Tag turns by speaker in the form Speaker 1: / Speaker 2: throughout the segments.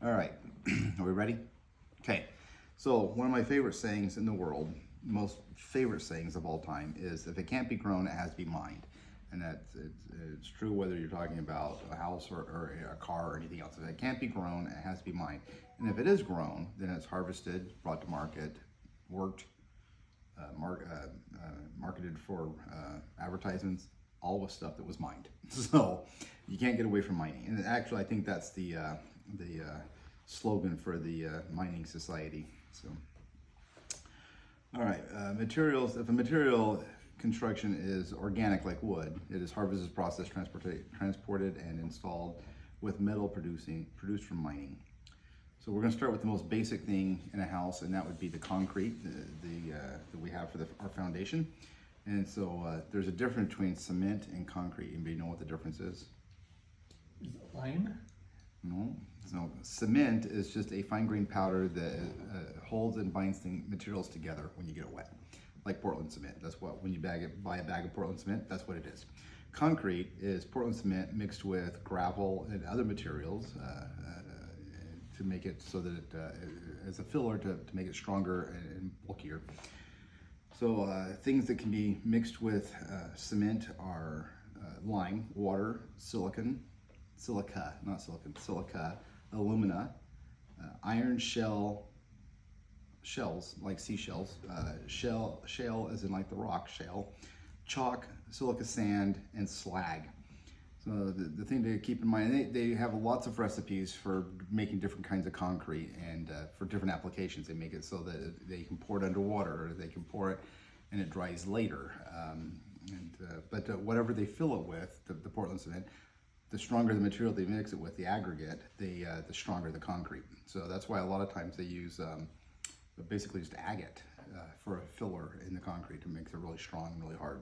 Speaker 1: All right, are we ready? Okay, so one of my favorite sayings in the world, most favorite sayings of all time, is if it can't be grown, it has to be mined. And it's true whether you're talking about a house or a car or anything else. If it can't be grown, it has to be mined. And if it is grown, then it's harvested, brought to market, worked, marketed for advertisements, all with stuff that was mined. So you can't get away from mining. And actually, I think that's the slogan for the mining society. So, all right, materials. If a material construction is organic, like wood, it is harvested, processed, transported, and installed with metal produced from mining. So we're going to start with the most basic thing in a house, and that would be the concrete that we have for our foundation. And so there's a difference between cement and concrete. Anybody know what the difference is?
Speaker 2: Is it lime?
Speaker 1: No. So cement is just a fine-grained powder that holds and binds materials together when you get it wet, like Portland cement. That's what, when you buy a bag of Portland cement, that's what it is. Concrete is Portland cement mixed with gravel and other materials to make it so that it, as a filler to make it stronger and bulkier. So things that can be mixed with cement are lime, water, silica, alumina, iron shells like seashells, shale as in like the rock shale, chalk, silica sand, and slag. So the thing to keep in mind, they have lots of recipes for making different kinds of concrete and for different applications. They make it so that they can pour it underwater, or they can pour it and it dries later. But whatever they fill it with, the Portland cement, the stronger the material they mix it with, the aggregate, the stronger the concrete. So that's why a lot of times they use basically just agate for a filler in the concrete to make it really strong and really hard.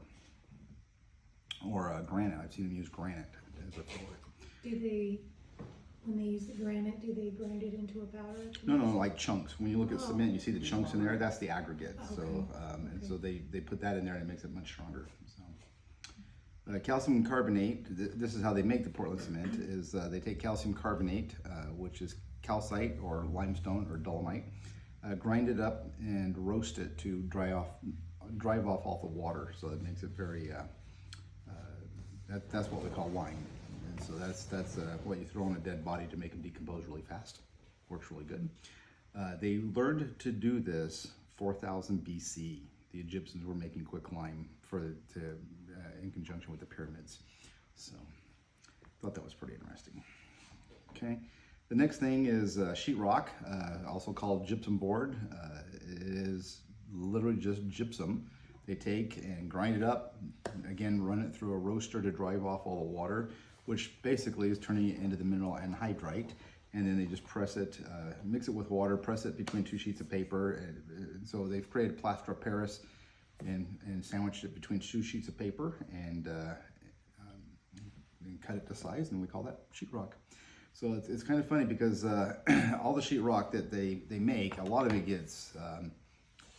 Speaker 1: Or granite. I've seen them use granite as a filler.
Speaker 3: Do they, when they use the granite, do they grind it into a powder?
Speaker 1: No, like chunks. When you look at cement, you see the chunks in there. That's the aggregate.
Speaker 3: Okay.
Speaker 1: So, and so they put that in there and it makes it much stronger. So, calcium carbonate. This is how they make the Portland cement. Is they take calcium carbonate, which is calcite or limestone or dolomite, grind it up and roast it to drive off all the water. So it makes it very that's what we call lime. And so that's what you throw on a dead body to make them decompose really fast. Works really good. They learned to do this 4000 BC. The Egyptians were making quicklime in conjunction with the pyramids. So thought that was pretty interesting. Okay, the next thing is sheetrock, also called gypsum board. It is literally just gypsum. They take and grind it up, again run it through a roaster to drive off all the water, which basically is turning it into the mineral anhydrite. And then they just press it, mix it with water, press it between two sheets of paper. And so they've created plaster of Paris and sandwiched it between two sheets of paper and cut it to size, and we call that sheetrock. So it's kind of funny because all the sheetrock that they make, a lot of it gets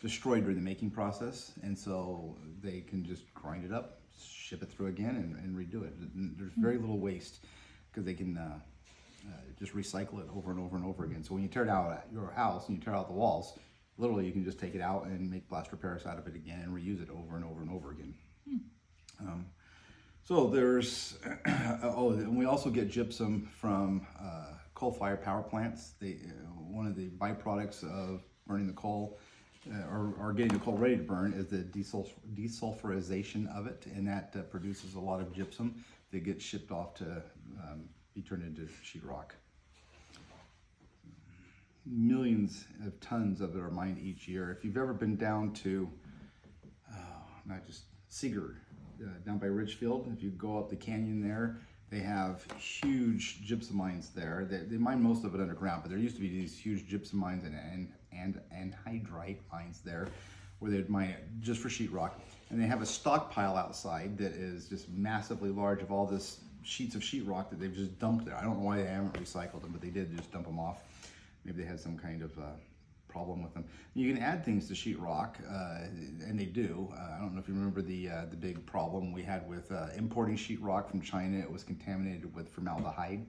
Speaker 1: destroyed during the making process, and so they can just grind it up, ship it through again, and redo it. And there's very little waste because they can just recycle it over and over and over again. So when you tear out your house and you tear out the walls, literally you can just take it out and make plaster Paris out of it again and reuse it over and over and over again. So there's, and we also get gypsum from coal-fired power plants. One of the byproducts of burning the coal or getting the coal ready to burn is the desulfurization of it, and that produces a lot of gypsum that gets shipped off to be turned into sheetrock. Millions of tons of it are mined each year. If you've ever been down to, not just Seaguard, down by Ridgefield, if you go up the canyon there, they have huge gypsum mines there. They mine most of it underground, but there used to be these huge gypsum mines and anhydrite mines there where they'd mine it just for sheetrock. And they have a stockpile outside that is just massively large of all this sheets of sheetrock that they've just dumped there. I don't know why they haven't recycled them, but they did just dump them off. Maybe they had some kind of problem with them. You can add things to sheetrock, and they do. I don't know if you remember the big problem we had with importing sheetrock from China. It was contaminated with formaldehyde.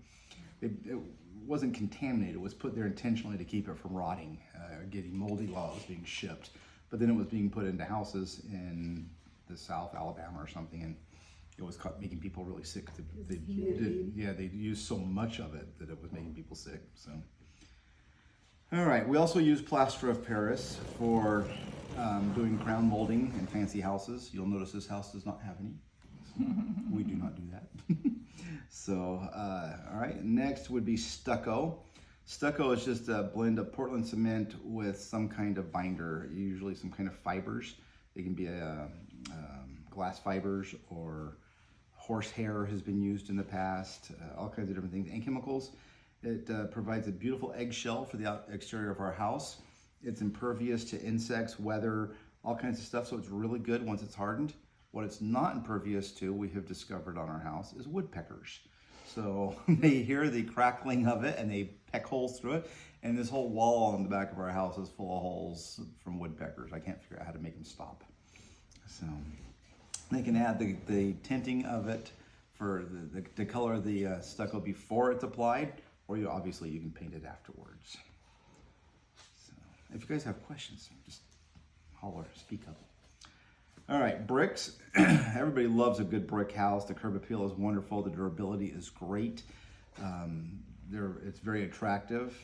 Speaker 1: it wasn't contaminated. It was put there intentionally to keep it from rotting, or getting moldy while it was being shipped. But then it was being put into houses in the South Alabama or something, and it was making people really sick. They used so much of it that it was making people sick. So, all right. We also use plaster of Paris for doing crown molding in fancy houses. You'll notice this house does not have any. We do not do that. So, all right. Next would be stucco. Stucco is just a blend of Portland cement with some kind of binder, usually some kind of fibers. They can be glass fibers, or horsehair has been used in the past, all kinds of different things, and chemicals. It provides a beautiful eggshell for the exterior of our house. It's impervious to insects, weather, all kinds of stuff, so it's really good once it's hardened. What it's not impervious to, we have discovered on our house, is woodpeckers. So they hear the crackling of it and they peck holes through it. And this whole wall on the back of our house is full of holes from woodpeckers. I can't figure out how to make them stop. So they can add the tinting of it for the color of the stucco before it's applied, or obviously you can paint it afterwards. So if you guys have questions, just holler, speak up. All right, bricks. Everybody loves a good brick house. The curb appeal is wonderful. The durability is great. It's very attractive,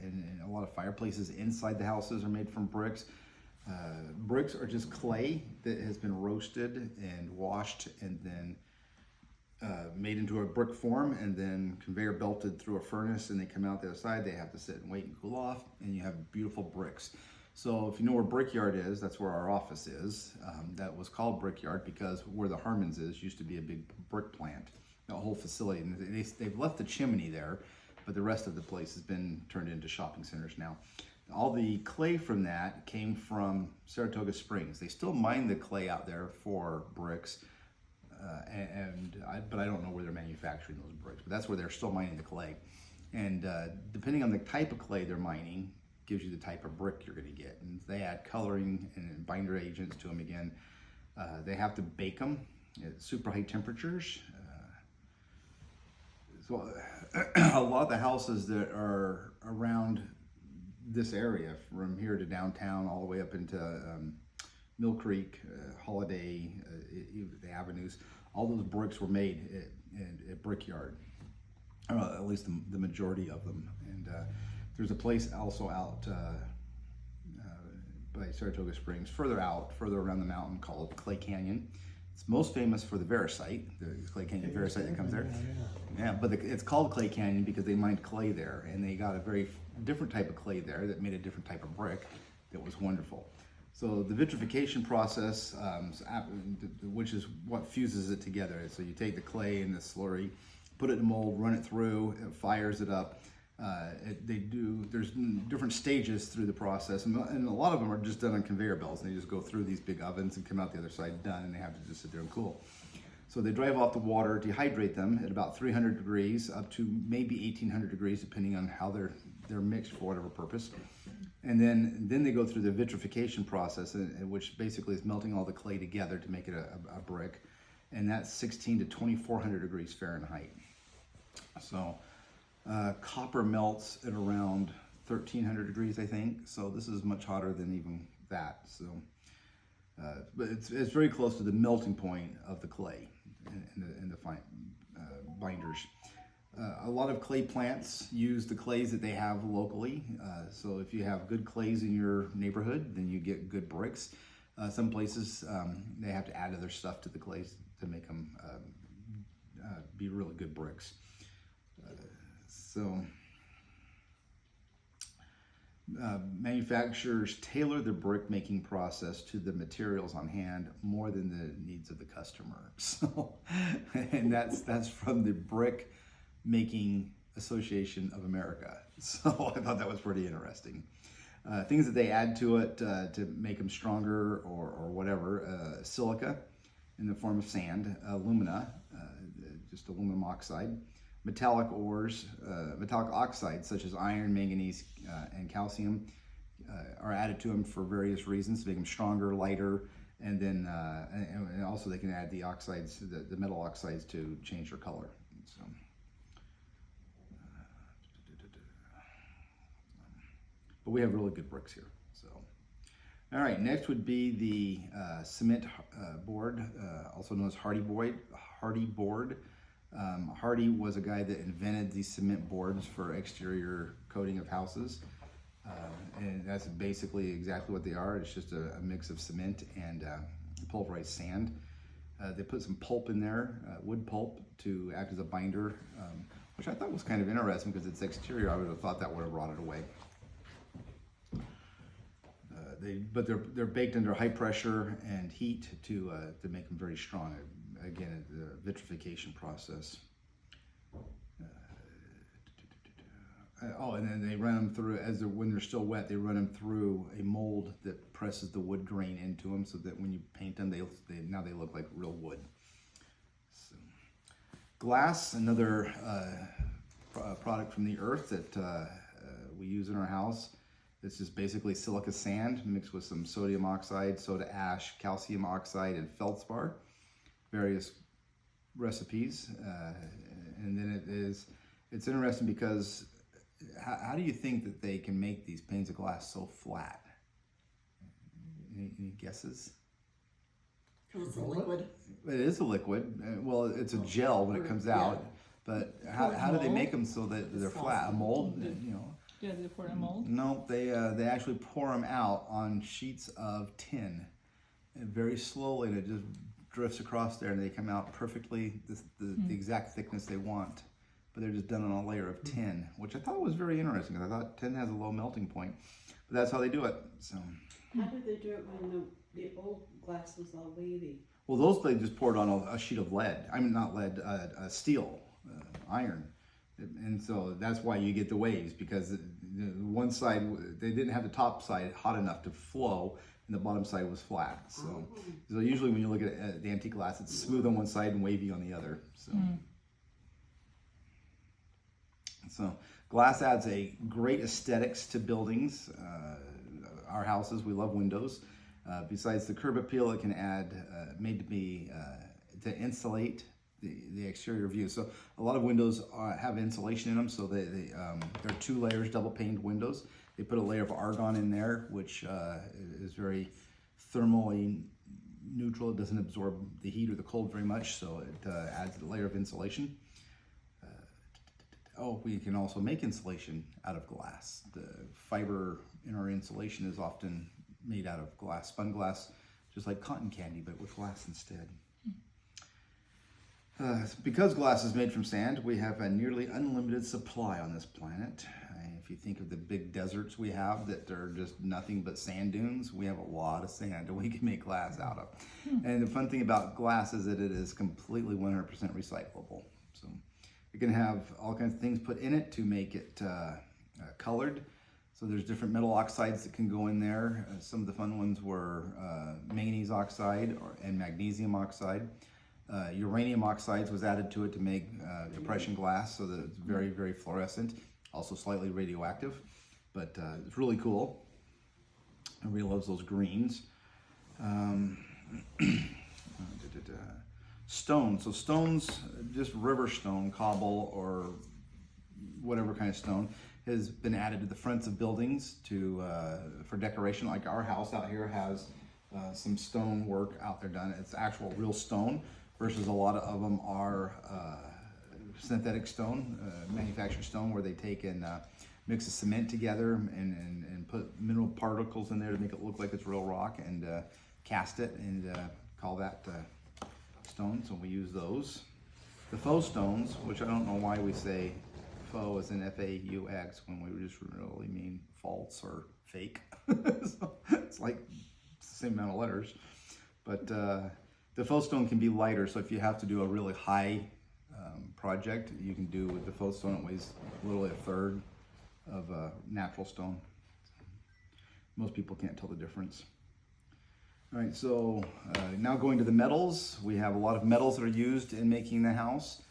Speaker 1: and a lot of fireplaces inside the houses are made from bricks. Bricks are just clay that has been roasted and washed and then made into a brick form and then conveyor belted through a furnace, and they come out the other side. They have to sit and wait and cool off, and you have beautiful bricks. So if you know where Brickyard is, that's where our office is. That was called Brickyard because where the Harmons is used to be a big brick plant, a whole facility. And they've left the chimney there, but the rest of the place has been turned into shopping centers now. All the clay from that came from Saratoga Springs. They still mine the clay out there for bricks, but I don't know where they're manufacturing those bricks, but that's where they're still mining the clay. And depending on the type of clay they're mining, gives you the type of brick you're going to get. And they add coloring and binder agents to them again. They have to bake them at super high temperatures. So a lot of the houses that are around this area, from here to downtown, all the way up into Mill Creek, Holiday, the avenues, all those bricks were made at Brickyard, at least the majority of them. And there's a place also out by Saratoga Springs, further around the mountain, called Clay Canyon. It's most famous for the Veracite, the Clay Canyon Veracite that comes there. Yeah, but it's called Clay Canyon because they mined clay there, and they got a very different type of clay there that made a different type of brick that was wonderful. So the vitrification process, which is what fuses it together. So you take the clay and the slurry, put it in a mold, run it through, it fires it up. There's different stages through the process, and a lot of them are just done on conveyor belts. They just go through these big ovens and come out the other side done, and they have to just sit there and cool. So they drive off the water, dehydrate them at about 300 degrees up to maybe 1800 degrees, depending on how they're mixed for whatever purpose. And then they go through the vitrification process, which basically is melting all the clay together to make it a brick, and that's 16 to 2400 degrees Fahrenheit. So copper melts at around 1300 degrees, I think. So this is much hotter than even that. So, but it's very close to the melting point of the clay in the fine binders. A lot of clay plants use the clays that they have locally. So if you have good clays in your neighborhood, then you get good bricks. Some places they have to add other stuff to the clays to make them be really good bricks. So manufacturers tailor the brick making process to the materials on hand more than the needs of the customer. So, and that's from the Brick Making Association of America. So I thought that was pretty interesting. Things that they add to it to make them stronger or whatever: silica in the form of sand, alumina, just aluminum oxide. Metallic ores, metallic oxides such as iron, manganese, and calcium are added to them for various reasons to make them stronger, lighter, and then and also they can add the oxides, the metal oxides, to change their color. So, but we have really good bricks here. So, all right, next would be the cement board, also known as Hardy board. Hardy was a guy that invented these cement boards for exterior coating of houses. And that's basically exactly what they are. It's just a mix of cement and pulverized sand. They put some pulp in there, wood pulp, to act as a binder, which I thought was kind of interesting because it's exterior. I would have thought that would have rotted away. But they're baked under high pressure and heat to make them very strong. Again, the vitrification process. And then they run them through, when they're still wet, they run them through a mold that presses the wood grain into them, so that when you paint them, now they look like real wood. So, glass, another product from the earth that we use in our house. This is basically silica sand mixed with some sodium oxide, soda ash, calcium oxide, and feldspar. Various recipes, and then it's interesting because how do you think that they can make these panes of glass so flat? Any guesses?
Speaker 4: It's a liquid.
Speaker 1: It is a liquid. Well, it's a gel when it comes out, but how do they make them so that they're flat? A mold, you know?
Speaker 2: Yeah, they pour a mold?
Speaker 1: No, they actually pour them out on sheets of tin, and very slowly, and it just drifts across there, and they come out perfectly the exact thickness they want. But they're just done on a layer of tin, which I thought was very interesting, because I thought tin has a low melting point. But that's how they do it. So,
Speaker 4: how did they do it when the old glass was all wavy?
Speaker 1: well, those they just poured on a sheet of lead. I mean, not lead, steel, iron. And so that's why you get the waves, because one side, they didn't have the top side hot enough to flow, and the bottom side was flat. So usually when you look at the antique glass, it's smooth on one side and wavy on the other. So glass adds a great aesthetics to buildings. Our houses, we love windows. Besides the curb appeal, it can add, made to be, to insulate the exterior view. So a lot of windows have insulation in them, so they're 2 layers, double paned windows. They put a layer of argon in there, which is very thermally neutral. It doesn't absorb the heat or the cold very much, so it adds a layer of insulation. We can also make insulation out of glass. The fiber in our insulation is often made out of glass, spun glass, just like cotton candy, but with glass instead. Because glass is made from sand, we have a nearly unlimited supply on this planet. If you think of the big deserts we have that are just nothing but sand dunes, we have a lot of sand that we can make glass out of. And the fun thing about glass is that it is completely 100% recyclable. So you can have all kinds of things put in it to make it colored. So there's different metal oxides that can go in there. Some of the fun ones were manganese oxide and magnesium oxide. Uranium oxides was added to it to make depression glass, so that it's very, very fluorescent, also slightly radioactive, but it's really cool. Everybody loves those greens. Stone. So stones, just river stone, cobble, or whatever kind of stone, has been added to the fronts of buildings for decoration. Like our house out here has some stone work out there done. It's actual real stone, versus a lot of them are synthetic stone, manufactured stone, where they take and mix the cement together and put mineral particles in there to make it look like it's real rock, and cast it and call that stone. So we use those. The faux stones, which I don't know why we say faux as in F-A-U-X when we just really mean false or fake. So it's like the same amount of letters. But the faux stone can be lighter, so if you have to do a really high project, you can do with the faux stone. It weighs literally 1/3 of a natural stone. Most people can't tell the difference. All right, so now going to the metals. We have a lot of metals that are used in making the house.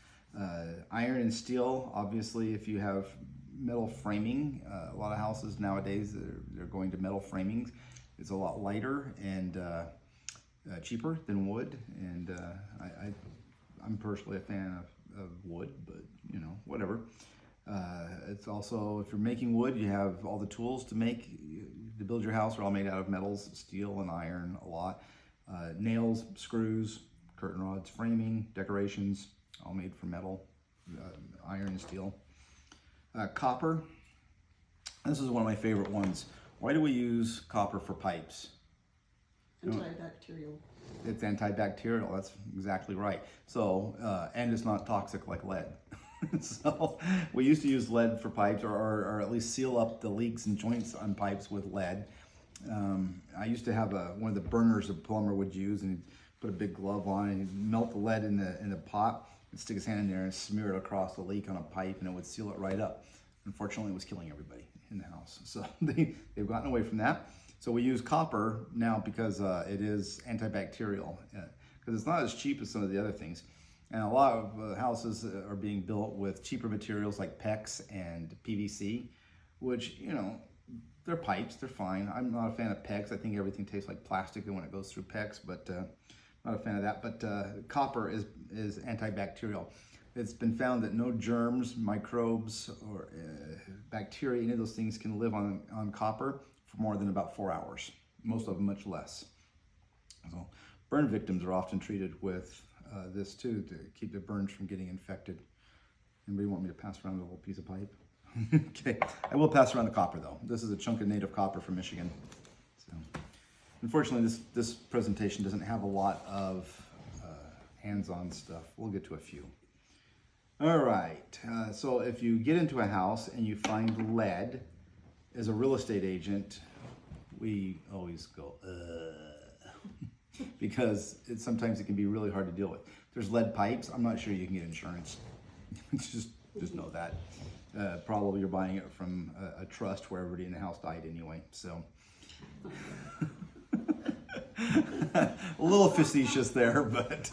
Speaker 1: Iron and steel, obviously, if you have metal framing, a lot of houses nowadays, they're going to metal framings. It's a lot lighter and cheaper than wood, and I'm personally a fan of wood, but you know, whatever. It's also, if you're making wood, you have all the tools to build your house are all made out of metals, steel and iron a lot. Nails, screws, curtain rods, framing, decorations, all made from metal, iron and steel. Copper, this is one of my favorite ones. Why do we use copper for pipes?
Speaker 4: Antibacterial.
Speaker 1: It's antibacterial, that's exactly right. So, and it's not toxic like lead. So we used to use lead for pipes, or at least seal up the leaks and joints on pipes with lead. I used to have one of the burners a plumber would use, and he'd put a big glove on and he'd melt the lead in the pot and stick his hand in there and smear it across the leak on a pipe, and it would seal it right up. Unfortunately, it was killing everybody in the house. So they've gotten away from that. So we use copper now because it is antibacterial, because it's not as cheap as some of the other things. And a lot of houses are being built with cheaper materials like PEX and PVC, which, you know, they're pipes, they're fine. I'm not a fan of PEX. I think everything tastes like plastic when it goes through PEX, but not a fan of that. But copper is antibacterial. It's been found that no germs, microbes, or bacteria, any of those things can live on copper for more than about 4 hours. Most of them much less. So burn victims are often treated with this too, to keep the burns from getting infected. Anybody want me to pass around a little piece of pipe? Okay, I will pass around the copper though. This is a chunk of native copper from Michigan. So, unfortunately, this presentation doesn't have a lot of hands-on stuff. We'll get to a few. All right, so if you get into a house and you find lead, as a real estate agent, we always go, because sometimes it can be really hard to deal with. There's lead pipes. I'm not sure you can get insurance. just know that. Probably you're buying it from a trust where everybody in the house died anyway. So a little facetious there, but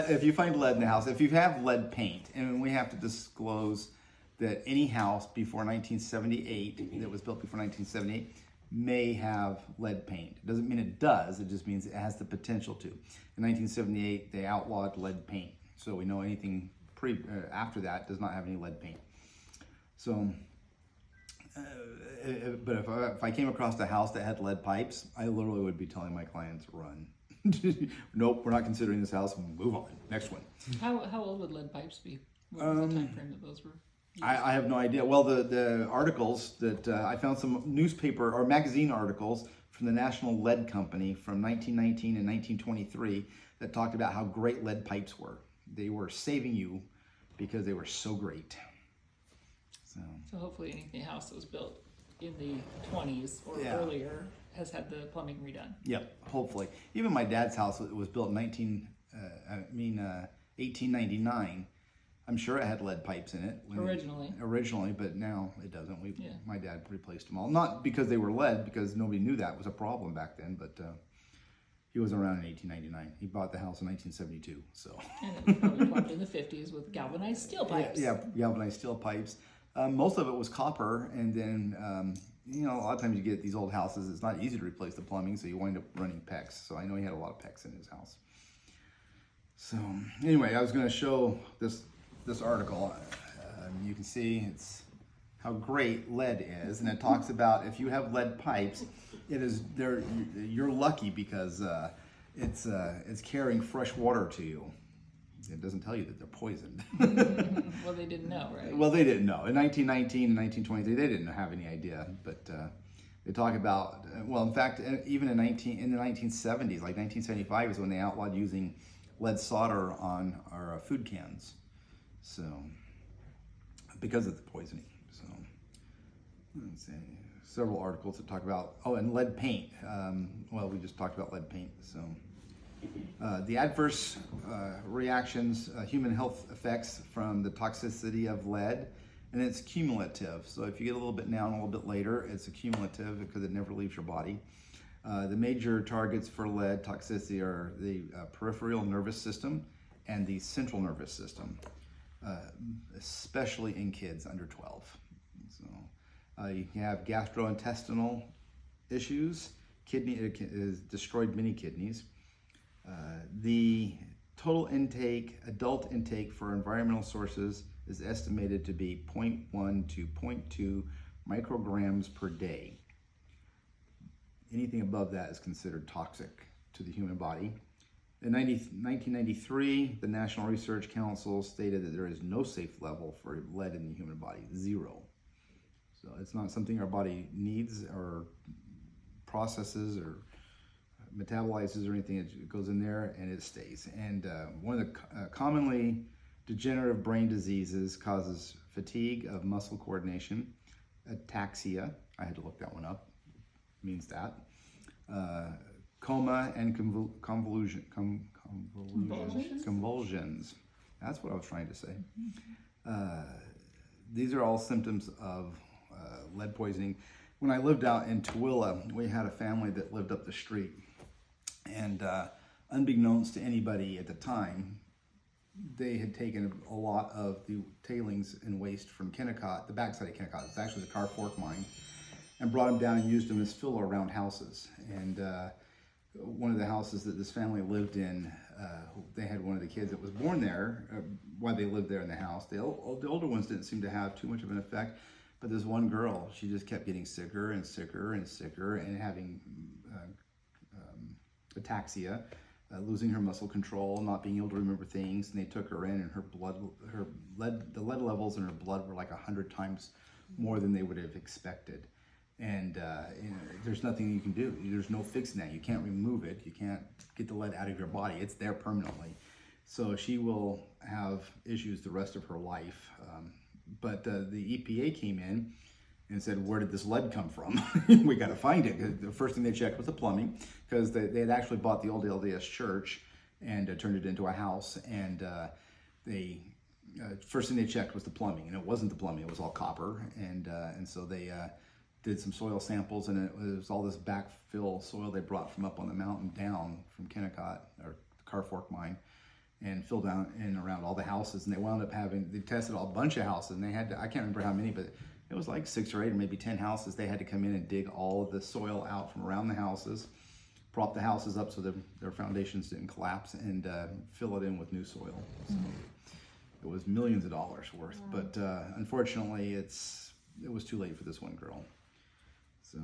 Speaker 1: if you find lead in the house, if you have lead paint, and we have to disclose that any house before 1978, that was built before 1978, may have lead paint. It doesn't mean it does, it just means it has the potential to. In 1978, they outlawed lead paint. So we know anything after that does not have any lead paint. So, but if I came across a house that had lead pipes, I literally would be telling my clients, run. Nope, we're not considering this house, move on, next one.
Speaker 2: How old would lead pipes be? What was the time frame that those were?
Speaker 1: I have no idea. Well, the articles that I found, some newspaper or magazine articles from the National Lead Company from 1919 and 1923 that talked about how great lead pipes were. They were saving you because they were so great.
Speaker 2: So hopefully anything house that was built in the 20s or earlier has had the plumbing redone.
Speaker 1: Yep, hopefully. Even my dad's house was built in 1899. I'm sure it had lead pipes in it. Originally, but now it doesn't. My dad replaced them all. Not because they were lead, because nobody knew that was a problem back then, but he wasn't around in 1899. He bought the house in 1972, so.
Speaker 2: And it was probably plumbed in the 50s with galvanized steel pipes.
Speaker 1: Yeah, galvanized steel pipes. Most of it was copper, and then, you know, a lot of times you get these old houses, it's not easy to replace the plumbing, so you wind up running PEX. So I know he had a lot of PEX in his house. So anyway, I was going to show this article. You can see it's how great lead is, and it talks about if you have lead pipes, you're lucky because it's carrying fresh water to you. It doesn't tell you that they're poisoned.
Speaker 2: Well, they didn't know, right?
Speaker 1: Well, they didn't know. In 1919 and 1923, they didn't have any idea. But they talk about, well, in fact, even in the 1970s, like 1975 is when they outlawed using lead solder on our food cans. So, because of the poisoning. So, let's see. Several articles that talk about, and lead paint. Well, we just talked about lead paint. So, the adverse reactions, human health effects from the toxicity of lead, and it's cumulative. So if you get a little bit now and a little bit later, it's cumulative because it never leaves your body. The major targets for lead toxicity are the peripheral nervous system and the central nervous system, especially in kids under 12. So you can have gastrointestinal issues. It has destroyed many kidneys. The total intake, adult intake for environmental sources is estimated to be 0.1 to 0.2 micrograms per day. Anything above that is considered toxic to the human body. In 1993, the National Research Council stated that there is no safe level for lead in the human body, 0. So it's not something our body needs or processes or metabolizes or anything. It goes in there and it stays. And one of the commonly degenerative brain diseases causes fatigue of muscle coordination, ataxia, I had to look that one up, means that, coma and convulsions. That's what I was trying to say. These are all symptoms of lead poisoning. When I lived out in Tooele, we had a family that lived up the street, and unbeknownst to anybody at the time, they had taken a lot of the tailings and waste from Kennecott, the backside of Kennecott, it's actually the Car Fork mine, and brought them down and used them as filler around houses. And one of the houses that this family lived in, they had one of the kids that was born there while they lived there in the house. The older ones didn't seem to have too much of an effect, but this one girl, she just kept getting sicker and sicker and sicker and having ataxia, losing her muscle control, not being able to remember things. And they took her in, and the lead levels in her blood were like 100 times more than they would have expected. And there's nothing you can do. There's no fixing that. You can't remove it. You can't get the lead out of your body. It's there permanently. So she will have issues the rest of her life. But the EPA came in and said, where did this lead come from? We got to find it. The first thing they checked was the plumbing, because they had actually bought the old LDS church and turned it into a house. And first thing they checked was the plumbing, and it wasn't the plumbing. It was all copper. And so they did some soil samples, and it was all this backfill soil they brought from up on the mountain down from Kennecott, or the Car Fork mine, and filled down in around all the houses. And they wound up they tested a bunch of houses, and they had to, I can't remember how many, but it was like 6 or 8 or maybe 10 houses. They had to come in and dig all of the soil out from around the houses, prop the houses up so their foundations didn't collapse, and fill it in with new soil. So it was millions of dollars worth. Wow. But unfortunately, it was too late for this one girl. So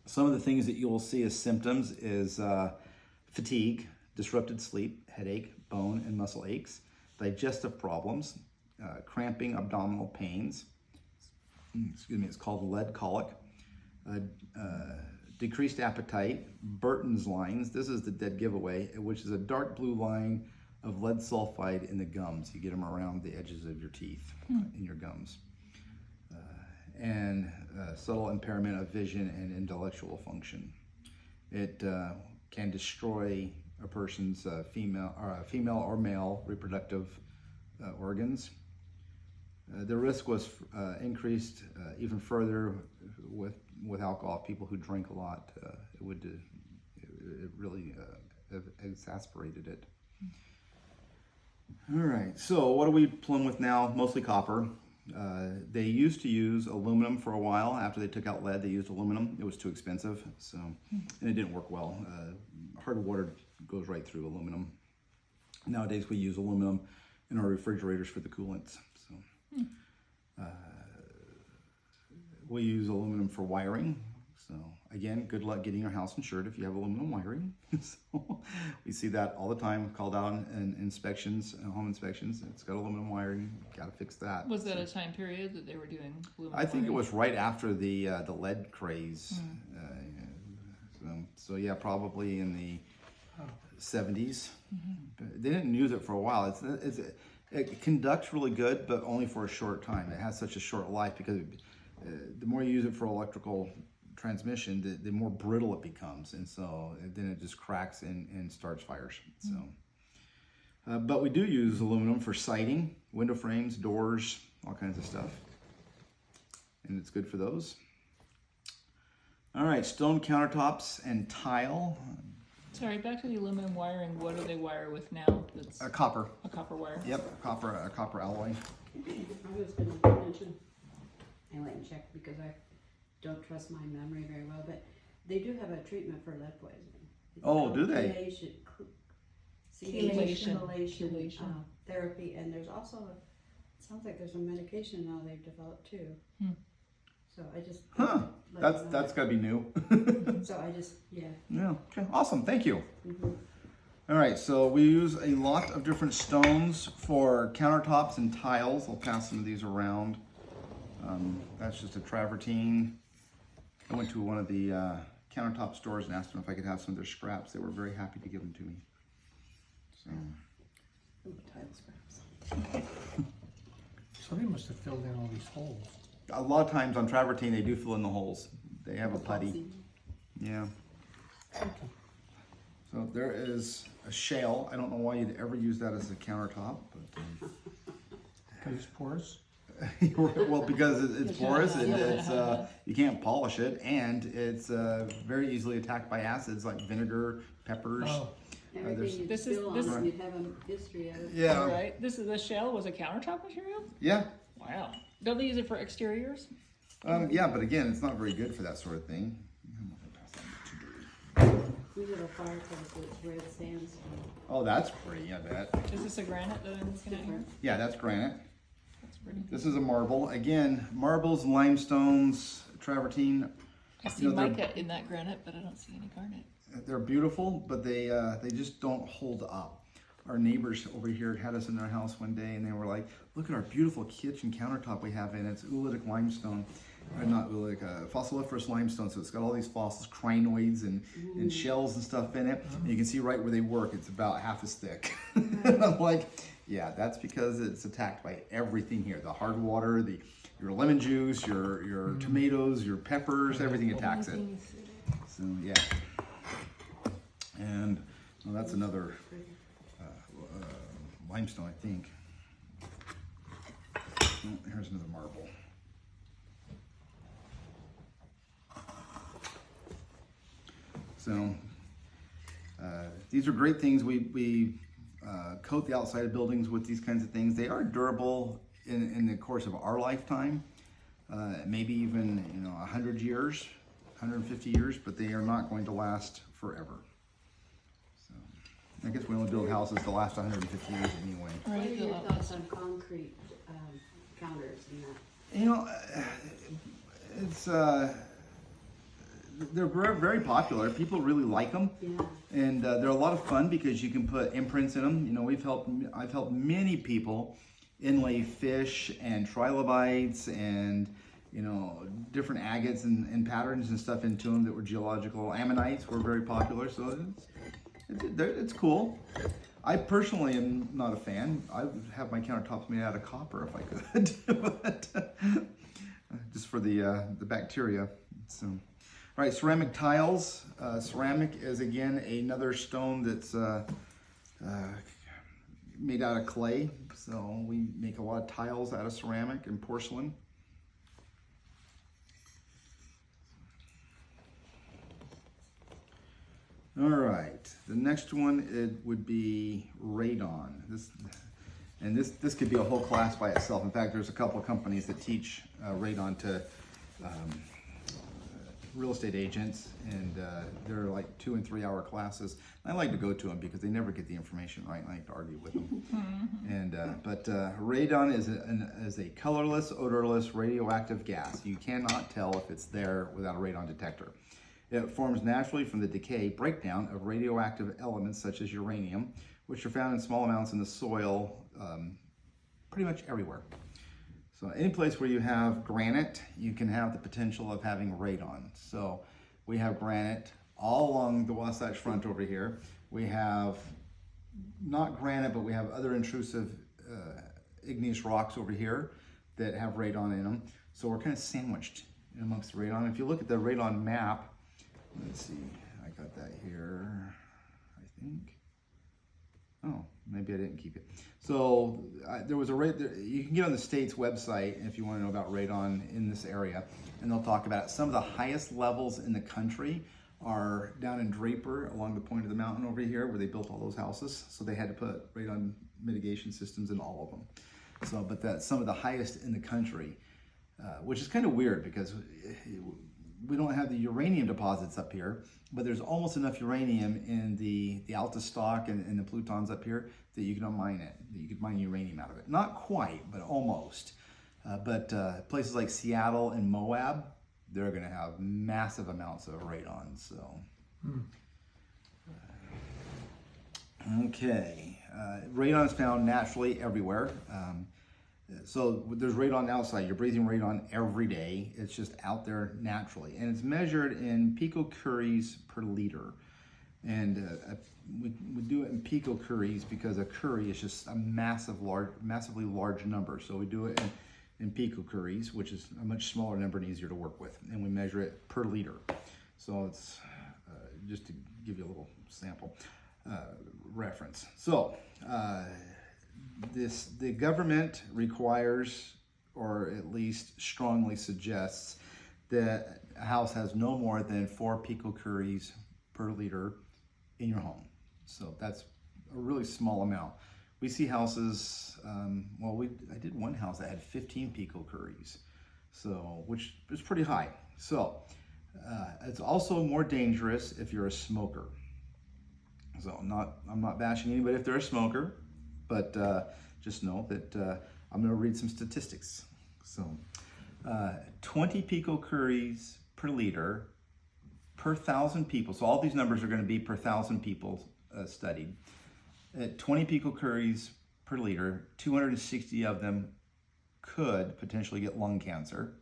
Speaker 1: some of the things that you'll see as symptoms is fatigue, disrupted sleep, headache, bone and muscle aches, digestive problems, cramping, abdominal pains, it's called lead colic, decreased appetite, Burton's lines. This is the dead giveaway, which is a dark blue line of lead sulfide in the gums. You get them around the edges of your teeth, in your gums. And subtle impairment of vision and intellectual function. It can destroy a person's female or male reproductive organs. The risk was increased even further with alcohol. People who drink a lot, it really exacerbated it. All right, so what do we plumb with now? Mostly copper. They used to use aluminum for a while. After they took out lead, they used aluminum. It was too expensive, and it didn't work well. Hard water goes right through aluminum. Nowadays, we use aluminum in our refrigerators for the coolants. So, we use aluminum for wiring. So again, good luck getting your house insured if you have aluminum wiring. So we see that all the time, called out in inspections, home inspections. It's got aluminum wiring, got to fix that.
Speaker 2: Was that a time period that they were doing aluminum
Speaker 1: I think
Speaker 2: wiring?
Speaker 1: it was right after the lead craze. So yeah, probably in the 70s. They didn't use it for a while. It conducts really good, but only for a short time. It has such a short life because the more you use it for electrical transmission, the more brittle it becomes, and so then it just cracks and starts fires. So, but we do use aluminum for siding, window frames, doors, all kinds of stuff, and it's good for those. All right, stone countertops and tile.
Speaker 2: Sorry, back to the aluminum wiring. What do they wire with now? That's
Speaker 1: Copper.
Speaker 2: a copper wire.
Speaker 1: Yep, a copper alloy.
Speaker 4: I was going to mention, I went and checked because I don't trust my memory very well, but they do have a treatment for lead poisoning. It's
Speaker 1: Oh,
Speaker 4: called
Speaker 1: do they?
Speaker 4: Chelation,
Speaker 2: Chelation.
Speaker 4: therapy, and there's also, it sounds like there's a medication now they've developed too. So I just.
Speaker 1: Huh,
Speaker 4: let you know.
Speaker 1: that's gotta be new.
Speaker 4: So I just, yeah.
Speaker 1: Yeah, okay, awesome, thank you.
Speaker 4: Mhm.
Speaker 1: All right, so we use a lot of different stones for countertops and tiles. I'll pass some of these around. That's just a travertine. I went to one of the countertop stores and asked them if I could have some of their scraps. They were very happy to give them to me. So,
Speaker 2: Tile scraps.
Speaker 5: So they must have filled in all these holes.
Speaker 1: a lot of times on travertine, they do fill in the holes. They have a putty. Yeah. So there is a shale. I don't know why you'd ever use that as a countertop, but
Speaker 5: Because it's porous.
Speaker 1: well, because it's porous and it's you can't polish it, and it's very easily attacked by acids like vinegar, peppers.
Speaker 5: Oh,
Speaker 4: Everything you
Speaker 2: This is-
Speaker 4: spill
Speaker 2: this-
Speaker 4: on, you'd have a history of it.
Speaker 1: Yeah.
Speaker 2: All right. The shell was a countertop material?
Speaker 1: Yeah.
Speaker 2: Wow. Don't they use it for exteriors?
Speaker 1: Yeah, but again, it's not very good for that sort of thing.
Speaker 4: We did a fireplace with red sandstone.
Speaker 1: Oh, that's pretty, I bet.
Speaker 2: Is this a granite that I'm looking at here?
Speaker 1: Yeah, that's granite.
Speaker 2: That's pretty.
Speaker 1: This is a marble. Again, marbles, limestones, travertine,
Speaker 2: I see
Speaker 1: You know, they're-
Speaker 2: mica in that granite, but I don't see any garnet.
Speaker 1: they're beautiful, but they just don't hold up. Our neighbors over here had us in their house one day, and they were like, "Look at our beautiful kitchen countertop we have in it. It's oolitic limestone, or not oolitic, fossiliferous limestone. So it's got all these fossils, crinoids, and shells and stuff in it. And you can see right where they work. It's about half as thick." And I'm like, "Yeah, that's because it's attacked by everything here: the hard water, your lemon juice, your tomatoes, your peppers, everything attacks it." So yeah, and well, that's another limestone, I think. Oh, here's another marble. So these are great things. We coat the outside of buildings with these kinds of things. They are durable in the course of our lifetime, maybe even 100 years, 150 years, but they are not going to last forever. So I guess we only build houses to last 150 years anyway.
Speaker 2: All
Speaker 4: What are
Speaker 2: right,
Speaker 4: your
Speaker 2: fill out
Speaker 4: thoughts
Speaker 2: this.
Speaker 4: on concrete counters and that?
Speaker 1: You know, it's they're very, very popular. People really like them,
Speaker 4: Yeah.
Speaker 1: and they're a lot of fun because you can put imprints in them. I've helped many people inlay fish and trilobites and different agates and patterns and stuff into them that were geological. Ammonites were very popular, so it's cool. I personally am not a fan. I would have my countertops made out of copper if I could, but, just for the bacteria. So, all right, ceramic tiles. Ceramic is again another stone that's made out of clay. So we make a lot of tiles out of ceramic and porcelain. All right, the next one it would be radon. This could be a whole class by itself. In fact, there's a couple of companies that teach radon to real estate agents, and they're like 2 and 3 hour classes. I like to go to them because they never get the information right, and I like to argue with them. And but radon is a colorless, odorless, radioactive gas. You cannot tell if it's there without a radon detector. It forms naturally from the decay breakdown of radioactive elements such as uranium, which are found in small amounts in the soil pretty much everywhere. So any place where you have granite, you can have the potential of having radon. So we have granite all along the Wasatch Front over here. We have not granite, but we have other intrusive igneous rocks over here that have radon in them. So we're kind of sandwiched in amongst the radon. If you look at the radon map, let's see, I got that here, I think. Oh, maybe I didn't keep it. So there was you can get on the state's website if you want to know about radon in this area, and they'll talk about it. Some of the highest levels in the country are down in Draper along the point of the mountain over here where they built all those houses. So they had to put radon mitigation systems in all of them. So, but that's some of the highest in the country, which is kind of weird because we don't have the uranium deposits up here, but there's almost enough uranium in the Altastock and the plutons up here that you can mine it, that you could mine uranium out of it. Not quite, but almost. But places like Seattle and Moab, they're going to have massive amounts of radon. So, okay, radon is found naturally everywhere. So there's radon outside. You're breathing radon every day. It's just out there naturally, and it's measured in picocuries per liter. And we do it in picocuries because a curie is just a massively large number. So we do it in picocuries, which is a much smaller number and easier to work with, and we measure it per liter. So it's just to give you a little sample reference. So the government requires, or at least strongly suggests, that a house has no more than 4 picocuries per liter in your home. So that's a really small amount. We see houses, I did one house that had 15 picocuries, so, which is pretty high. So it's also more dangerous if you're a smoker. So I'm not bashing anybody if they're a smoker, but just know that I'm going to read some statistics. So 20 picocuries per liter per 1,000 people. So all these numbers are going to be per 1,000 people studied. At 20 picocuries per liter, 260 of them could potentially get lung cancer.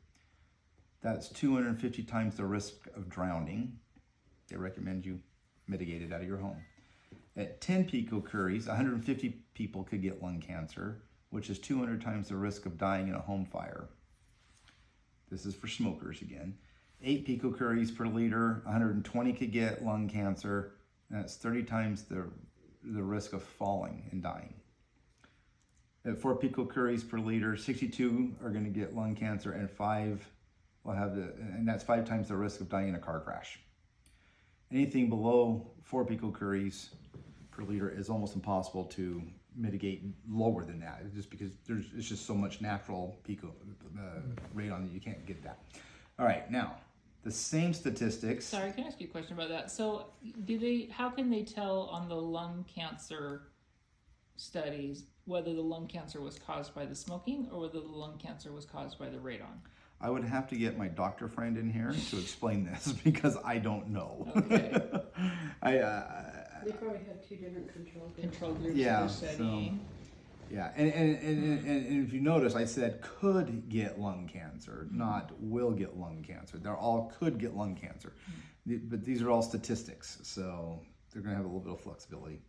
Speaker 1: That's 250 times the risk of drowning. They recommend you mitigate it out of your home. At 10 picocuries, 150 people could get lung cancer, which is 200 times the risk of dying in a home fire. This is for smokers again. 8 picocuries per liter, 120 could get lung cancer. That's 30 times the risk of falling and dying. At 4 picocuries per liter, 62 are going to get lung cancer, and 5 will have and that's 5 times the risk of dying in a car crash. Anything below 4 picocuries per liter is almost impossible to mitigate lower than that, just because it's just so much natural radon that you can't get that. All right, now the same statistics.
Speaker 2: Sorry, can I ask you a question about that? So how can they tell on the lung cancer studies whether the lung cancer was caused by the smoking or whether the lung cancer was caused by the radon?
Speaker 1: I would have to get my doctor friend in here to explain this because I don't know.
Speaker 2: Okay.
Speaker 4: They probably have 2 different control groups.
Speaker 2: Control groups
Speaker 1: Yeah,
Speaker 2: they're studying.
Speaker 1: Yeah, and if you notice, I said could get lung cancer, not will get lung cancer. They're all could get lung cancer, but these are all statistics, so they're going to have a little bit of flexibility.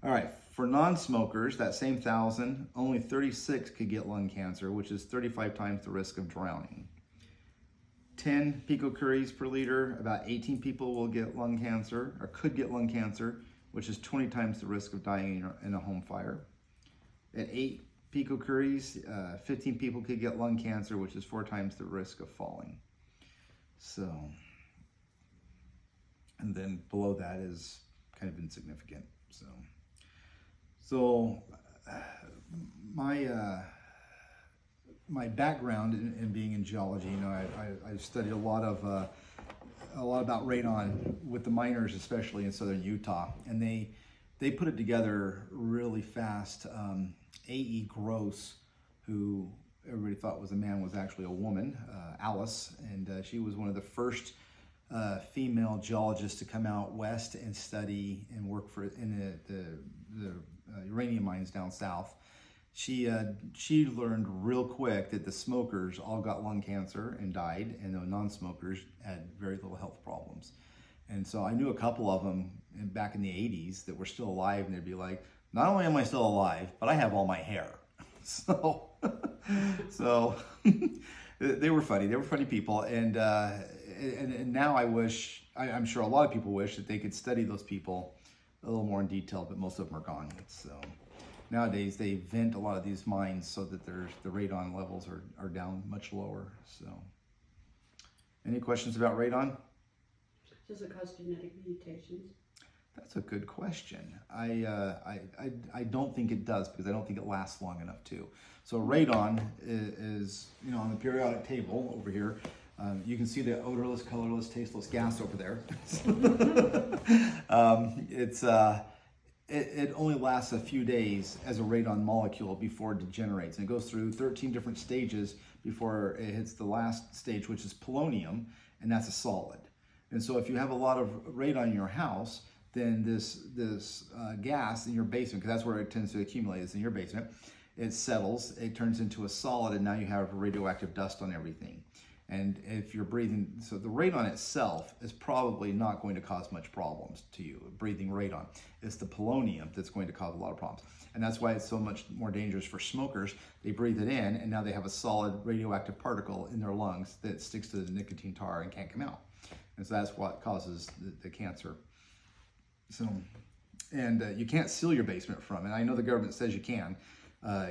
Speaker 1: All right, for non-smokers, that same 1,000, only 36 could get lung cancer, which is 35 times the risk of drowning. 10 picocuries per liter, about 18 people will get lung cancer, or could get lung cancer, which is 20 times the risk of dying in a home fire. At 8 picocuries, 15 people could get lung cancer, which is 4 times the risk of falling. So, and then below that is kind of insignificant. So my background in being in geology, I studied a lot about radon with the miners, especially in southern Utah, and they put it together really fast. A.E. Gross, who everybody thought was a man, was actually a woman, Alice, and she was one of the first female geologists to come out west and study and work in the uranium mines down south. She learned real quick that the smokers all got lung cancer and died, and the non-smokers had very little health problems. And so I knew a couple of them back in the 80s that were still alive, and they'd be like, not only am I still alive, but I have all my hair. So they were funny. They were funny people, and now I'm sure a lot of people wish that they could study those people a little more in detail, but most of them are gone. So nowadays they vent a lot of these mines so that the radon levels are down much lower. So, any questions about radon?
Speaker 4: Does it cause genetic mutations?
Speaker 1: That's a good question. I don't think it does, because I don't think it lasts long enough to. So radon is on the periodic table over here. You can see the odorless, colorless, tasteless gas over there. It only lasts a few days as a radon molecule before it degenerates, and it goes through 13 different stages before it hits the last stage, which is polonium, and that's a solid. And so if you have a lot of radon in your house, then this gas in your basement, because that's where it tends to accumulate, is in your basement, it settles, it turns into a solid, and now you have radioactive dust on everything. And if you're breathing, so the radon itself is probably not going to cause much problems to you, breathing radon. It's the polonium that's going to cause a lot of problems. And that's why it's so much more dangerous for smokers. They breathe it in, and now they have a solid radioactive particle in their lungs that sticks to the nicotine tar and can't come out. And so that's what causes the cancer. So, and you can't seal your basement from it. I know the government says you can.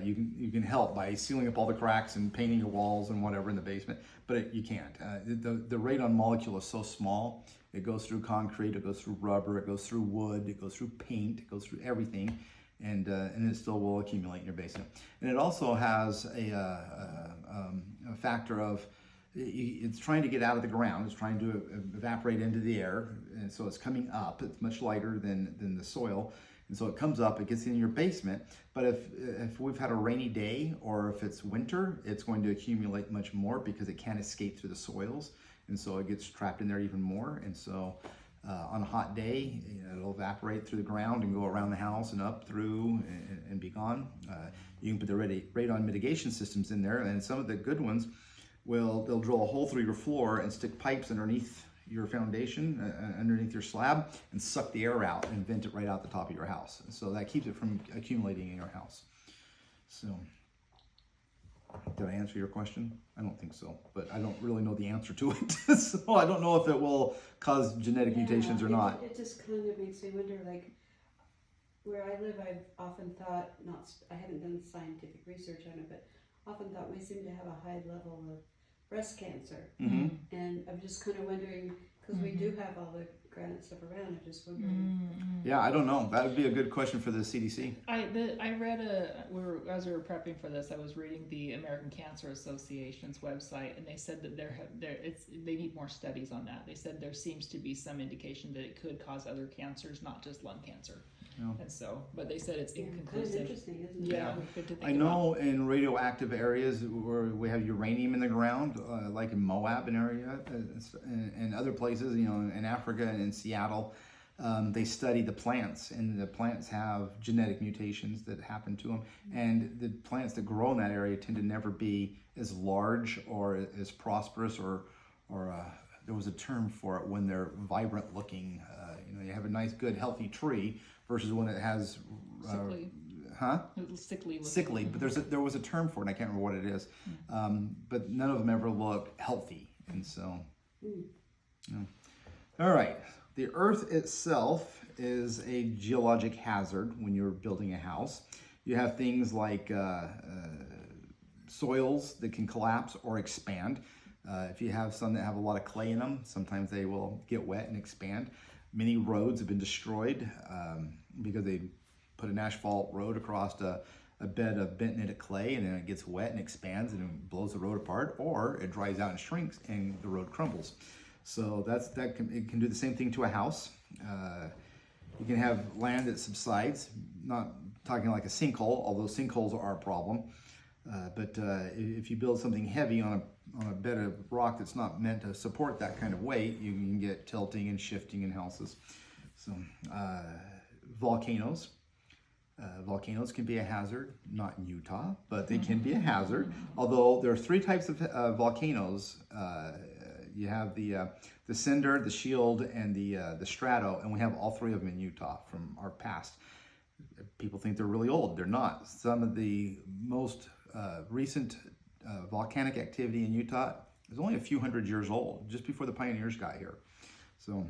Speaker 1: You can help by sealing up all the cracks and painting your walls and whatever in the basement, but you can't. The radon molecule is so small. It goes through concrete, it goes through rubber, it goes through wood, it goes through paint, it goes through everything, and it still will accumulate in your basement. And it also has a factor of it's trying to get out of the ground. It's trying to evaporate into the air, and so it's coming up. It's much lighter than the soil. And so it comes up, it gets in your basement, but if we've had a rainy day or if it's winter, it's going to accumulate much more because it can't escape through the soils, and so it gets trapped in there even more. And so on a hot day, it'll evaporate through the ground and go around the house and up through and be gone. You can put the radon mitigation systems in there, and some of the good ones, they'll drill a hole through your floor and stick pipes underneath your foundation, underneath your slab, and suck the air out and vent it right out the top of your house. So that keeps it from accumulating in your house. So, did I answer your question? I don't think so, but I don't really know the answer to it. So I don't know if it will cause genetic mutations or not.
Speaker 4: It just kind of makes me wonder, like, where I live, I've often thought, I haven't done scientific research on it, but often thought we seem to have a high level of breast cancer.
Speaker 1: Mm-hmm.
Speaker 4: And I'm just kind of wondering, because we do have all the granite stuff around, I'm just wondering.
Speaker 1: Yeah, I don't know. That would be a good question for the CDC.
Speaker 2: I read as we were prepping for this, I was reading the American Cancer Association's website, and they said that they need more studies on that. They said there seems to be some indication that it could cause other cancers, not just lung cancer. Yeah. And so, but they said it's inconclusive.
Speaker 4: Kind of interesting, isn't it?
Speaker 2: Yeah, good to think
Speaker 1: I know in radioactive areas where we have uranium in the ground, like in Moab and area, and other places, in Africa and in Seattle, they study the plants, and the plants have genetic mutations that happen to them. And the plants that grow in that area tend to never be as large or as prosperous, or there was a term for it when they're vibrant looking. You have a nice, good, healthy tree versus when it has
Speaker 2: sickly.
Speaker 1: Sickly, but there was a term for it, and I can't remember what it is. But none of them ever look healthy, and so. All right, the Earth itself is a geologic hazard when you're building a house. You have things like soils that can collapse or expand. If you have some that have a lot of clay in them, sometimes they will get wet and expand. Many roads have been destroyed because they put an asphalt road across a bed of bentonitic clay, and then it gets wet and expands and it blows the road apart, or it dries out and shrinks and the road crumbles. So it can do the same thing to a house. You can have land that subsides, not talking like a sinkhole, although sinkholes are a problem. But if you build something heavy on a bed of rock that's not meant to support that kind of weight, you can get tilting and shifting in houses. So volcanoes. Volcanoes can be a hazard, not in Utah, but they can be a hazard. Although there are three types of volcanoes. You have the cinder, the shield, and the strato, and we have all three of them in Utah from our past. People think they're really old. They're not. Some of the most recent volcanic activity in Utah is only a few hundred years old, just before the pioneers got here. So,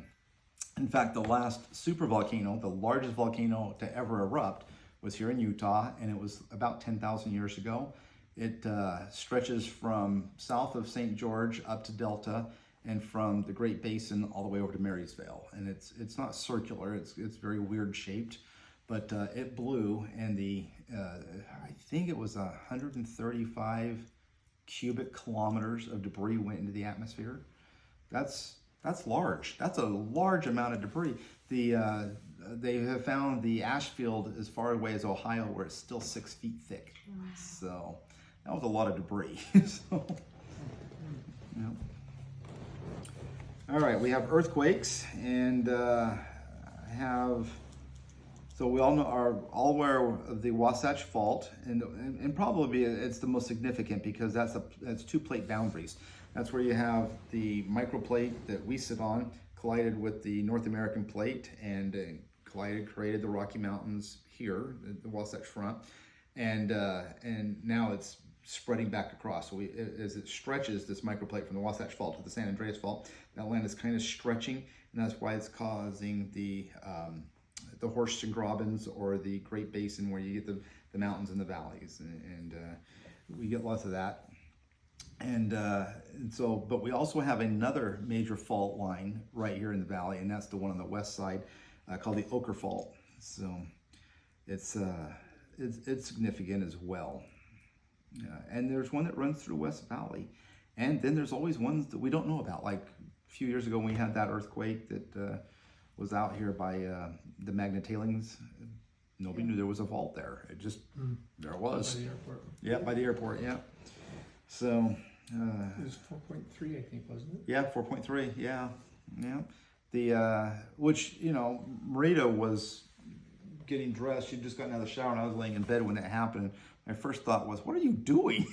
Speaker 1: in fact, the last supervolcano, the largest volcano to ever erupt, was here in Utah, and it was about 10,000 years ago. It stretches from south of St. George up to Delta, and from the Great Basin all the way over to Marysvale. And it's not circular; it's very weird shaped, but it blew, and I think it was 135 cubic kilometers of debris went into the atmosphere. That's large. That's a large amount of debris. They have found the ash field as far away as Ohio, where it's still 6 feet thick. Wow. So that was a lot of debris. So, yeah. All right, we have earthquakes, and so we all are all aware of the Wasatch Fault, and probably it's the most significant because that's 2 plate boundaries. That's where you have the microplate that we sit on collided with the North American plate and created the Rocky Mountains here, the Wasatch Front, and now it's spreading back across. So as it stretches, this microplate from the Wasatch Fault to the San Andreas Fault, that land is kind of stretching, and that's why it's causing the Horstgrabens, or the Great Basin, where you get the mountains and the valleys, and we get lots of that. And so, but we also have another major fault line right here in the valley, and that's the one on the west side, called the Oquirrh Fault. So it's significant as well. And there's one that runs through West Valley, and then there's always ones that we don't know about. Like a few years ago, when we had that earthquake that was out here by the Magna Tailings. Nobody knew there was a fault there. It just there it was.
Speaker 5: By the airport.
Speaker 1: Yeah, by the airport. Yeah. So.
Speaker 5: It was 4.3, I think, wasn't it?
Speaker 1: Yeah, 4.3. Yeah, yeah. The which, you know, Marita was getting dressed. She'd just gotten out of the shower, and I was laying in bed when it happened. My first thought was, "What are you doing?"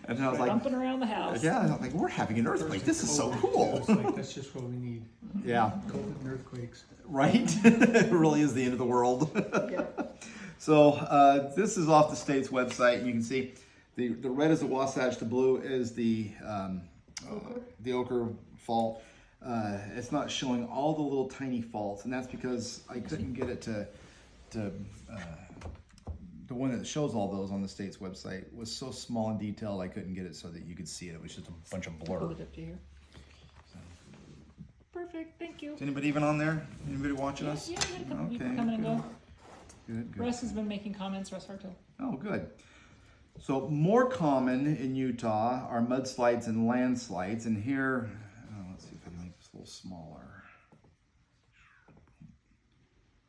Speaker 1: And I was like,
Speaker 2: bumping around the house.
Speaker 1: "Yeah." I was like, "We're having an earthquake. This is so cool."
Speaker 5: It's like, that's just what we need.
Speaker 1: Yeah.
Speaker 5: COVID and earthquakes.
Speaker 1: Right? It really is the end of the world.
Speaker 4: Yeah.
Speaker 1: So this is off the state's website. You can see the red is the Wasatch, the blue is the Oquirrh Fault. It's not showing all the little tiny faults, and that's because I couldn't get it to the one that shows all those on the state's website was so small and detailed I couldn't get it so that you could see it. It was just a bunch of blur.
Speaker 2: Hold it up to here. Perfect, thank you.
Speaker 1: Is anybody even on there? Anybody watching us?
Speaker 2: Yeah, we had a couple people
Speaker 1: Okay,
Speaker 2: coming and go.
Speaker 1: Good.
Speaker 2: Russ has been making comments, Russ Hartel.
Speaker 1: Oh, good. So more common in Utah are mudslides and landslides, and here, let's see if I can make this a little smaller.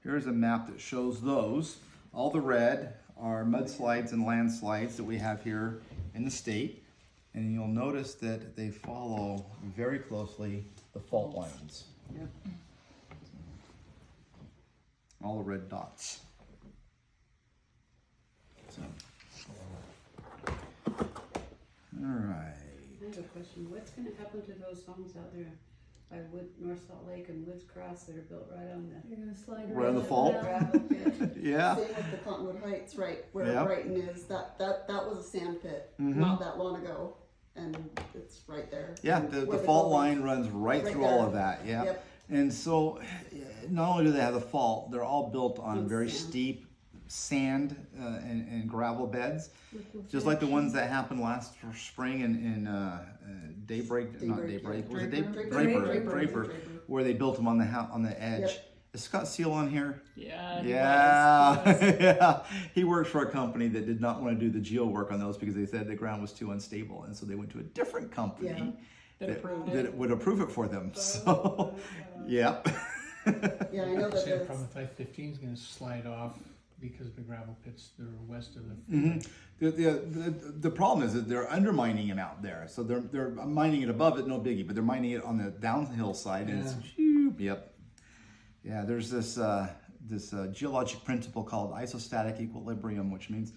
Speaker 1: Here's a map that shows those. All the red are mudslides and landslides that we have here in the state, and you'll notice that they follow very closely the fault lines.
Speaker 4: Yep.
Speaker 1: All the red dots. So. All right.
Speaker 4: I have a question. What's going to happen to those homes out there by North Salt Lake and Woods Cross that are built right on the
Speaker 3: You're gonna slide
Speaker 1: Right on the
Speaker 3: up
Speaker 1: fault?
Speaker 3: down.
Speaker 4: gravel pit?
Speaker 1: Yeah.
Speaker 6: Same with the Cottonwood Heights, right where
Speaker 1: Yep.
Speaker 6: Brighton is. That was a sand pit
Speaker 1: Mhm.
Speaker 6: not that long ago, and it's right there.
Speaker 1: Yeah,
Speaker 6: And
Speaker 1: the
Speaker 6: where
Speaker 1: fault
Speaker 6: buildings-
Speaker 1: line runs right
Speaker 6: Right
Speaker 1: through all
Speaker 6: there.
Speaker 1: of that. Yeah.
Speaker 6: Yep.
Speaker 1: And so not only do they have the fault, they're all built on
Speaker 6: On
Speaker 1: very
Speaker 6: sand.
Speaker 1: steep sand and gravel beds,
Speaker 3: Liquefaction.
Speaker 1: just like the ones that happened last spring in Daybreak, not Daybreak, was it Draper, where they built them on the edge.
Speaker 6: Yep.
Speaker 1: Is Scott Seal on here?
Speaker 2: Yeah. he
Speaker 1: Yeah,
Speaker 2: was.
Speaker 1: yeah. He works for a company that did not want to do the geo work on those because they said the ground was too unstable, and so they went to a different company
Speaker 6: Yeah.
Speaker 2: That approved
Speaker 1: that
Speaker 2: it.
Speaker 1: would approve it for them. So, yeah.
Speaker 6: Yeah, I know that
Speaker 5: Same
Speaker 6: there's
Speaker 5: problem with I-15 is going to slide off because of the gravel pits that are west of the.
Speaker 1: Mhm. The problem is that they're undermining it out there. So they're mining it above it, no biggie, but they're mining it on the downhill side, and it's yep. Yeah, there's this geologic principle called isostatic equilibrium, which means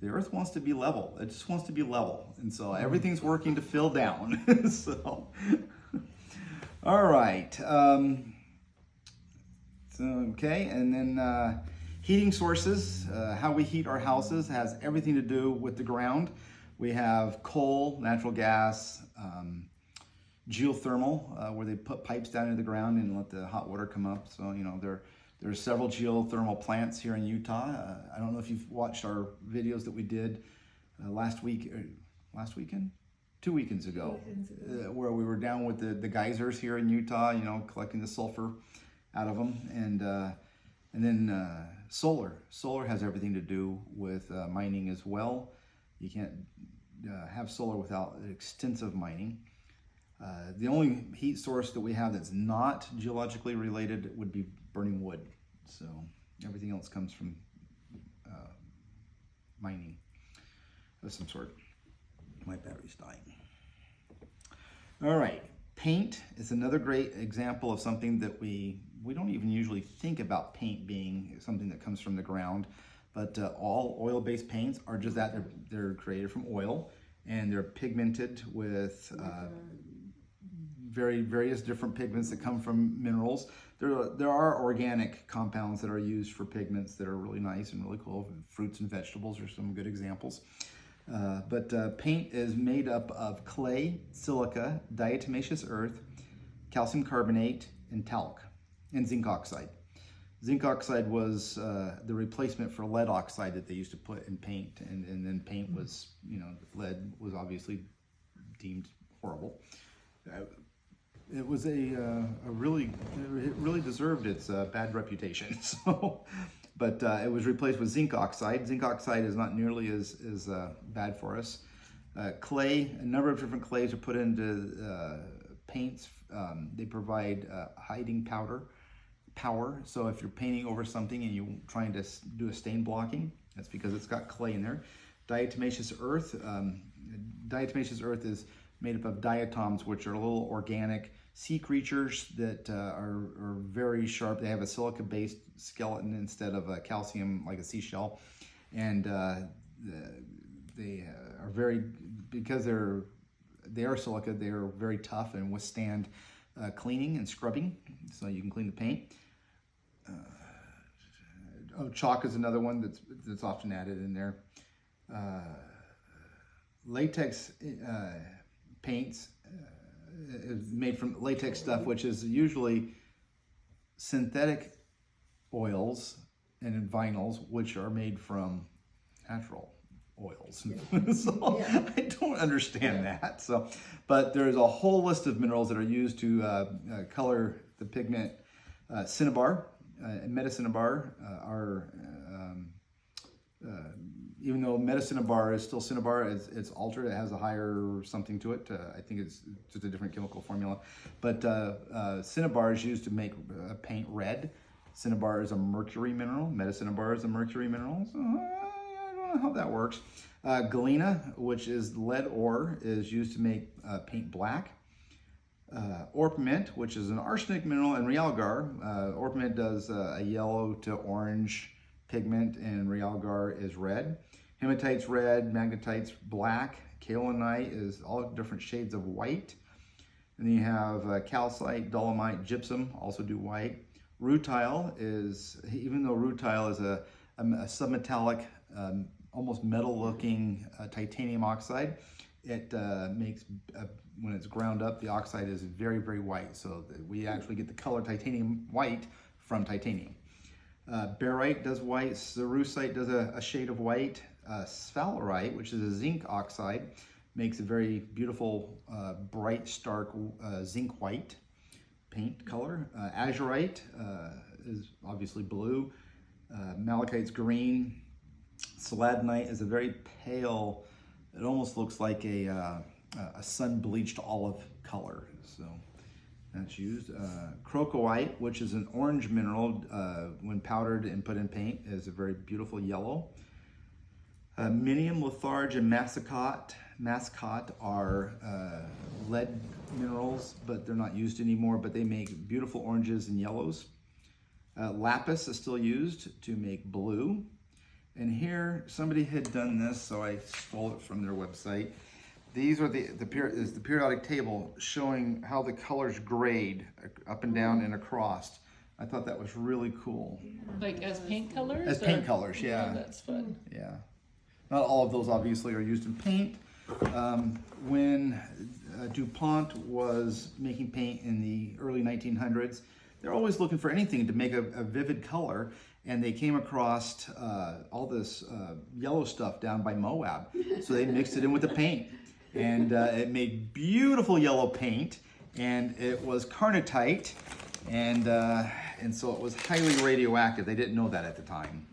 Speaker 1: the Earth wants to be level. It just wants to be level, and so everything's working to fill down. So, all right. Okay, and then heating sources. How we heat our houses has everything to do with the ground. We have coal, natural gas, geothermal, where they put pipes down into the ground and let the hot water come up. So, you know, there's several geothermal plants here in Utah. I don't know if you've watched our videos that we did last weekend? 2 weekends ago, where we were down with the geysers here in Utah, you know, collecting the sulfur out of them. And then solar. Solar has everything to do with mining as well. You can't have solar without extensive mining. The only heat source that we have that's not geologically related would be burning wood. So everything else comes from mining of some sort. My battery's dying. All right, paint is another great example of something that we don't even usually think about paint being something that comes from the ground, but all oil-based paints are just that. They're created from oil, and they're pigmented with various different pigments that come from minerals. There are organic compounds that are used for pigments that are really nice and really cool. Fruits and vegetables are some good examples. But paint is made up of clay, silica, diatomaceous earth, calcium carbonate, and talc, and zinc oxide. Zinc oxide was the replacement for lead oxide that they used to put in paint, and then paint was, lead was obviously deemed horrible. It was it really deserved its bad reputation. So, but it was replaced with zinc oxide. Zinc oxide is not nearly as bad for us. Clay, a number of different clays are put into paints. They provide hiding power. So if you're painting over something and you're trying to do a stain blocking, that's because it's got clay in there. Diatomaceous earth. Diatomaceous earth is made up of diatoms, which are little organic sea creatures that are very sharp. They have a silica-based skeleton instead of a calcium, like a seashell. And they are very, because they are silica, they are very tough and withstand cleaning and scrubbing, so you can clean the paint. Chalk is another one that's often added in there. Latex paints is made from latex stuff, which is usually synthetic oils and vinyls, which are made from natural oils. So I don't understand that. So, but there's a whole list of minerals that are used to color the pigment. Cinnabar and metacinnabar are even though metacinnabar is still cinnabar, it's altered. It has a higher something to it. I think it's just a different chemical formula. But cinnabar is used to make paint red. Cinnabar is a mercury mineral. Metacinnabar is a mercury mineral. So I don't know how that works. Galena, which is lead ore, is used to make paint black. Orpiment, which is an arsenic mineral, and realgar. Orpiment does a yellow to orange pigment, and realgar is red. Hematite's red, magnetite's black. Kaolinite is all different shades of white. And then you have calcite, dolomite, gypsum, also do white. Rutile is, even though rutile is a submetallic, almost metal-looking titanium oxide, it makes, when it's ground up, the oxide is very, very white. So we actually get the color titanium white from titanium. Barite does white. Cerussite does a shade of white. Sphalerite, which is a zinc oxide, makes a very beautiful, bright, stark zinc white paint color. Azurite is obviously blue. Malachite's green. Celadonite is a very pale, it almost looks like a sun-bleached olive color. So that's used. Crocoite, which is an orange mineral, when powdered and put in paint, is a very beautiful yellow. Minium, litharge, and mascot are lead minerals, but they're not used anymore, but they make beautiful oranges and yellows. Lapis is still used to make blue. And here, somebody had done this, so I stole it from their website. These are the periodic table showing how the colors grade up and down and across. I thought that was really cool.
Speaker 2: Like as paint colors?
Speaker 1: As paint colors, yeah.
Speaker 2: Oh, that's fun.
Speaker 1: Yeah. Not all of those obviously are used in paint. When DuPont was making paint in the early 1900s, they're always looking for anything to make a vivid color. And they came across all this yellow stuff down by Moab. So they mixed it in with the paint. And it made beautiful yellow paint. And it was carnotite. And so it was highly radioactive. They didn't know that at the time.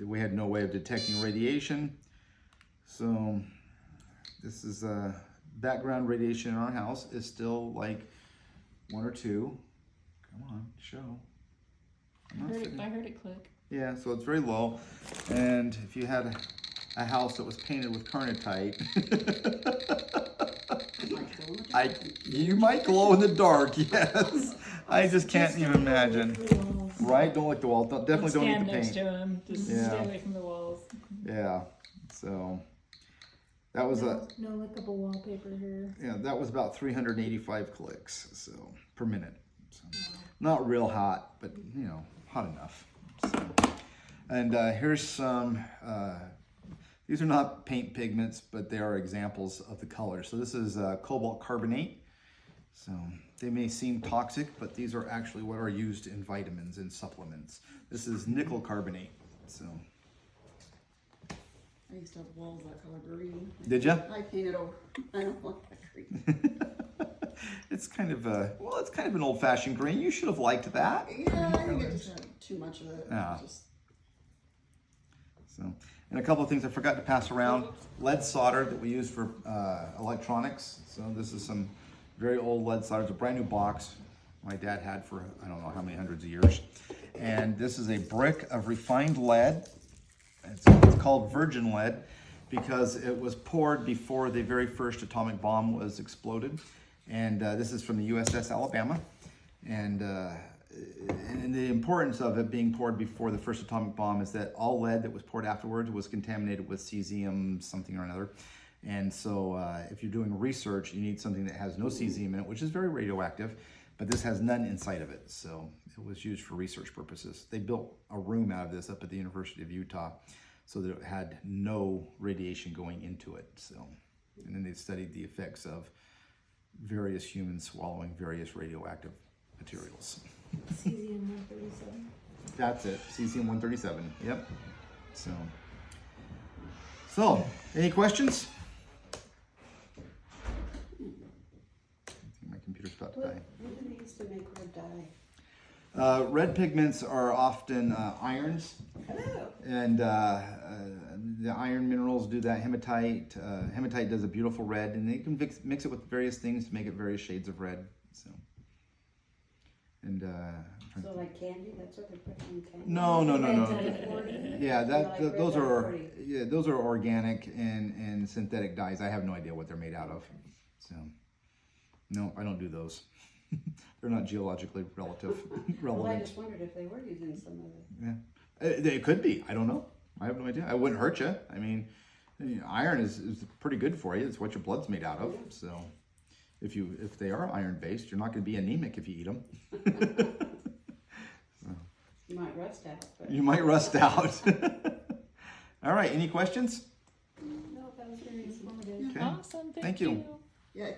Speaker 1: We had no way of detecting radiation. So this is background radiation in our house is still like 1 or 2. Come on, show.
Speaker 2: I heard it click.
Speaker 1: Yeah, so it's very low. And if you had a house that was painted with carnotite, you might glow in the dark, yes. I just can't even imagine. Right? Don't lick the wall. Definitely don't
Speaker 2: Stand
Speaker 1: need the
Speaker 2: next
Speaker 1: paint.
Speaker 2: to him. Just
Speaker 1: Yeah.
Speaker 2: stay away from the walls.
Speaker 1: Yeah. So that was
Speaker 3: No lickable wallpaper here.
Speaker 1: that was about 385 clicks per minute. So, not real hot, but hot enough. So, and here's some. These are not paint pigments, but they are examples of the color. So this is cobalt carbonate. So they may seem toxic, but these are actually what are used in vitamins and supplements. This is nickel carbonate. So
Speaker 6: I used to have walls that color green.
Speaker 1: did you?
Speaker 6: I painted over. I don't like that green.
Speaker 1: It's kind of it's kind of an old-fashioned green. You should have liked that.
Speaker 6: Yeah, I think I just had too much of it.
Speaker 1: Yeah.
Speaker 6: Just,
Speaker 1: So, and a couple of things I forgot to pass around. Lead solder that we use for electronics. So this is some very old lead solder. It's a brand new box my dad had for I don't know how many hundreds of years. And this is a brick of refined lead. It's called virgin lead because it was poured before the very first atomic bomb was exploded. And this is from the USS Alabama. And the importance of it being poured before the first atomic bomb is that all lead that was poured afterwards was contaminated with cesium something or another. And so if you're doing research, you need something that has no cesium in it, which is very radioactive, but this has none inside of it. So it was used for research purposes. They built a room out of this up at the University of Utah so that it had no radiation going into it. So, and then they studied the effects of various humans swallowing various radioactive materials.
Speaker 3: Cesium-137.
Speaker 1: That's it, cesium-137, yep. So, any questions? I think my computer's about to die.
Speaker 4: What do they use to make red dye?
Speaker 1: Red pigments are often irons,
Speaker 4: Hello.
Speaker 1: and the iron minerals do that. Hematite, hematite does a beautiful red, and they can mix it with various things to make it various shades of red. So, and
Speaker 4: So like candy, that's what they're putting in candy?
Speaker 1: no. Yeah,
Speaker 4: like red
Speaker 1: those
Speaker 4: dye
Speaker 1: are
Speaker 4: 40.
Speaker 1: those are organic and synthetic dyes. I have no idea what they're made out of. So, no, I don't do those. They're not geologically
Speaker 4: Well, I
Speaker 1: relevant.
Speaker 4: just wondered if they were using some of it.
Speaker 1: Yeah, they could be. I don't know. I have no idea. I wouldn't hurt you. I mean, iron is pretty good for you. It's what your blood's made out of. So, if they are iron based, you're not going to be anemic if you eat them.
Speaker 4: You might rust out, but.
Speaker 1: You might rust out. All right. Any questions?
Speaker 3: No, that was very informative.
Speaker 1: Okay.
Speaker 2: Awesome. Thank
Speaker 1: Thank you.
Speaker 2: you.